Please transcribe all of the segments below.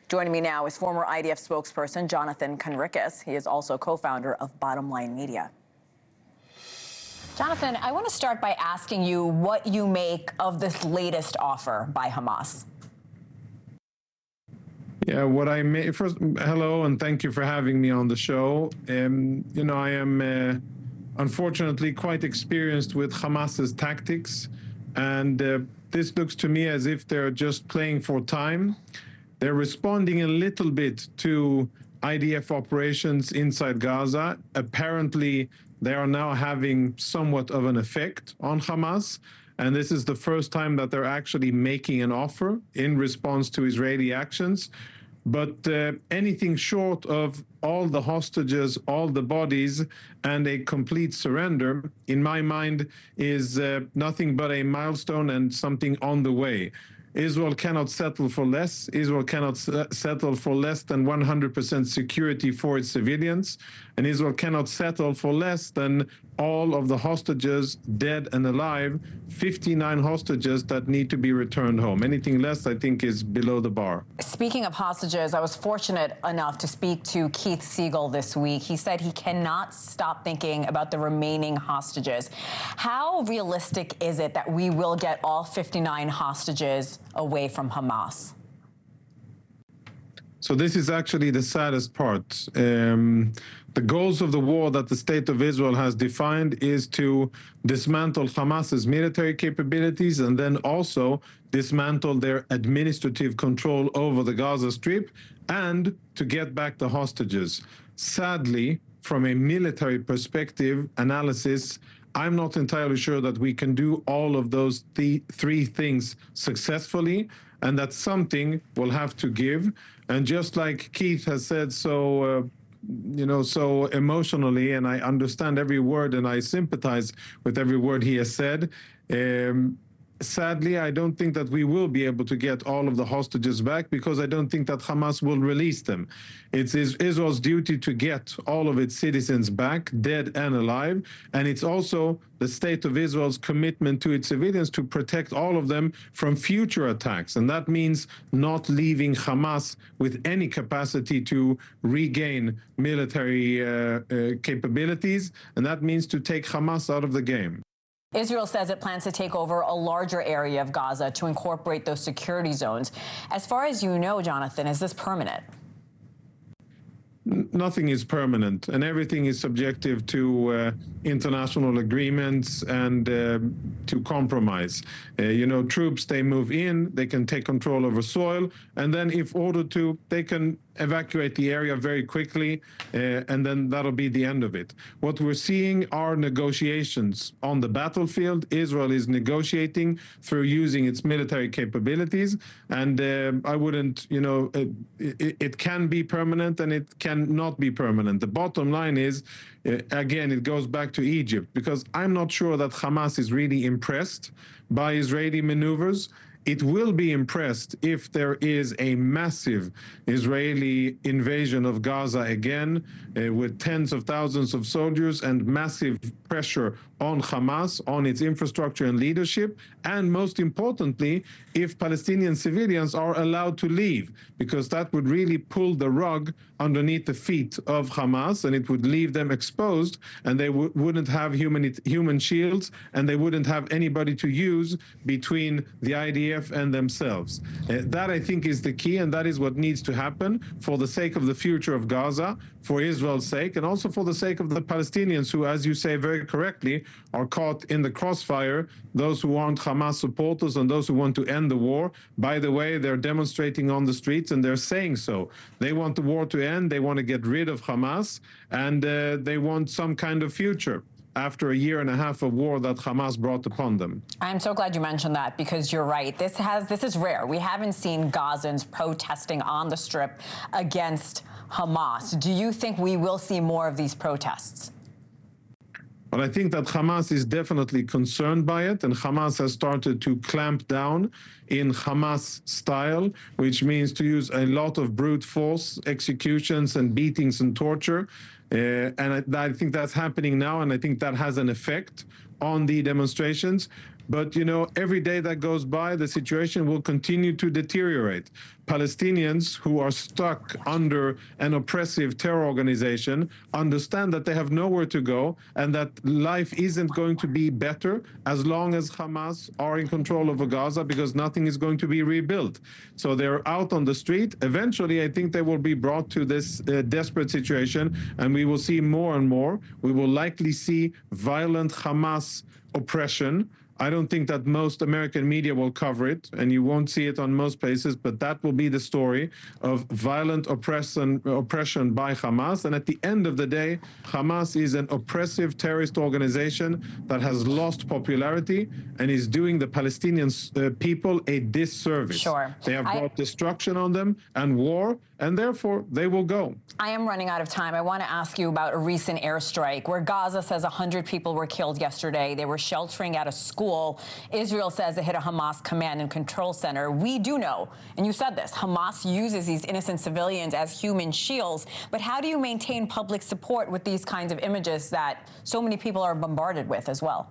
Joining me now is former IDF spokesperson Jonathan Conricus. He is also co-founder of Bottom Line Media. Jonathan, I want to start by asking you what you make of this latest offer by Hamas. Yeah, what I may first, hello, and thank you for having me on the show. You know, I am unfortunately quite experienced with Hamas's tactics, and this looks to me as if they're just playing for time. They're responding a little bit to IDF operations inside Gaza. Apparently, they are now having somewhat of an effect on Hamas. And this is the first time that they're actually making an offer in response to Israeli actions. But anything short of all the hostages, all the bodies, and a complete surrender, in my mind, is nothing but a milestone and something on the way. Israel cannot settle for less. Israel cannot settle for less than 100% security for its civilians. And Israel cannot settle for less than all of the hostages, dead and alive, 59 hostages that need to be returned home. Anything less, I think, is below the bar. Speaking of hostages, I was fortunate enough to speak to Keith Siegel this week. He said he cannot stop thinking about the remaining hostages. How realistic is it that we will get all 59 hostages away from Hamas? So this is actually the saddest part. The goals of the war that the state of Israel has defined is to dismantle Hamas's military capabilities and then also dismantle their administrative control over the Gaza Strip and to get back the hostages. Sadly, from a military perspective analysis, I'm not entirely sure that we can do all of those three things successfully, and that something will have to give. And just like Keith has said so so emotionally, and I understand every word and I sympathize with every word he has said, sadly, I don't think that we will be able to get all of the hostages back because I don't think that Hamas will release them. It's Israel's duty to get all of its citizens back, dead and alive, and it's also the state of Israel's commitment to its civilians to protect all of them from future attacks. And that means not leaving Hamas with any capacity to regain military capabilities, and that means to take Hamas out of the game. Israel says it plans to take over a larger area of Gaza to incorporate those security zones. As far as you know, Jonathan, is this permanent? Nothing is permanent, and everything is subjective to international agreements and to compromise. Troops, they move in, they can take control over soil, and then if ordered to, they can evacuate the area very quickly, and then that'll be the end of it. What we're seeing are negotiations on the battlefield. Israel is negotiating through using its military capabilities, and I wouldn't, it can be permanent and it can not be permanent. The bottom line is, again, it goes back to Egypt, because I'm not sure that Hamas is really impressed by Israeli maneuvers. It will be impressed if there is a massive Israeli invasion of Gaza again, with tens of thousands of soldiers and massive pressure on Hamas, on its infrastructure and leadership, and most importantly, if Palestinian civilians are allowed to leave, because that would really pull the rug underneath the feet of Hamas, and it would leave them exposed, and they wouldn't have human shields, and they wouldn't have anybody to use between the IDF and themselves. That, I think, is the key, and that is what needs to happen for the sake of the future of Gaza, for Israel's sake, and also for the sake of the Palestinians who, as you say very correctly, are caught in the crossfire, those who aren't Hamas supporters and those who want to end the war. By the way, they're demonstrating on the streets and they're saying so. They want the war to end, they want to get rid of Hamas, and they want some kind of future after a year and a half of war that Hamas brought upon them. I'm so glad you mentioned that, because you're right. This is rare. We haven't seen Gazans protesting on the Strip against Hamas. Do you think we will see more of these protests? But I think that Hamas is definitely concerned by it, and Hamas has started to clamp down in Hamas style, which means to use a lot of brute force, executions and beatings and torture. And I think that's happening now, and I think that has an effect on the demonstrations. But, you know, every day that goes by, the situation will continue to deteriorate. Palestinians who are stuck under an oppressive terror organization understand that they have nowhere to go and that life isn't going to be better as long as Hamas are in control over Gaza, because nothing is going to be rebuilt. So they're out on the street. Eventually, I think they will be brought to this desperate situation, and we will see more and more. We will likely see violent Hamas oppression. I don't think that most American media will cover it, and you won't see it on most places, but that will be the story of violent oppression by Hamas. And at the end of the day, Hamas is an oppressive terrorist organization that has lost popularity and is doing the Palestinian people a disservice. Sure. They have brought destruction on them and war, and therefore they will go. I am running out of time. I want to ask you about a recent airstrike where Gaza says 100 people were killed yesterday. They were sheltering at a school. Israel says it hit a Hamas command and control center. We do know, and you said this, Hamas uses these innocent civilians as human shields. But how do you maintain public support with these kinds of images that so many people are bombarded with as well?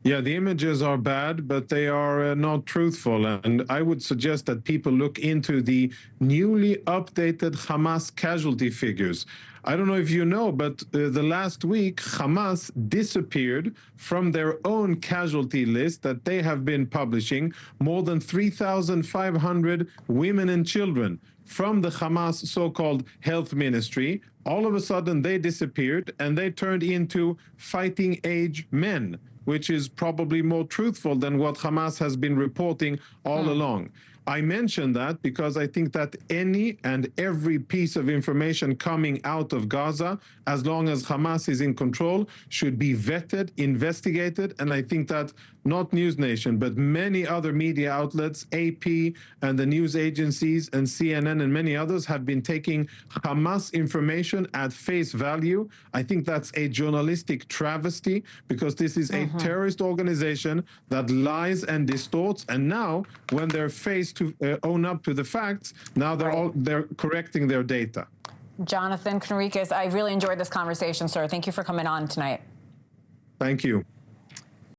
Yeah, the images are bad, but they are not truthful. And I would suggest that people look into the newly updated Hamas casualty figures. I don't know if you know, but the last week, Hamas disappeared from their own casualty list that they have been publishing, more than 3,500 women and children from the Hamas so-called health ministry. All of a sudden, they disappeared and they turned into fighting age men, which is probably more truthful than what Hamas has been reporting all along. I mention that because I think that any and every piece of information coming out of Gaza, as long as Hamas is in control, should be vetted, investigated, and I think that not NewsNation, but many other media outlets, AP and the news agencies and CNN and many others have been taking Hamas information at face value. I think that's a journalistic travesty, because this is a terrorist organization that lies and distorts. And now, when they're faced to own up to the facts, now they're correcting their data. Jonathan Conricus, I really enjoyed this conversation, sir. Thank you for coming on tonight. Thank you.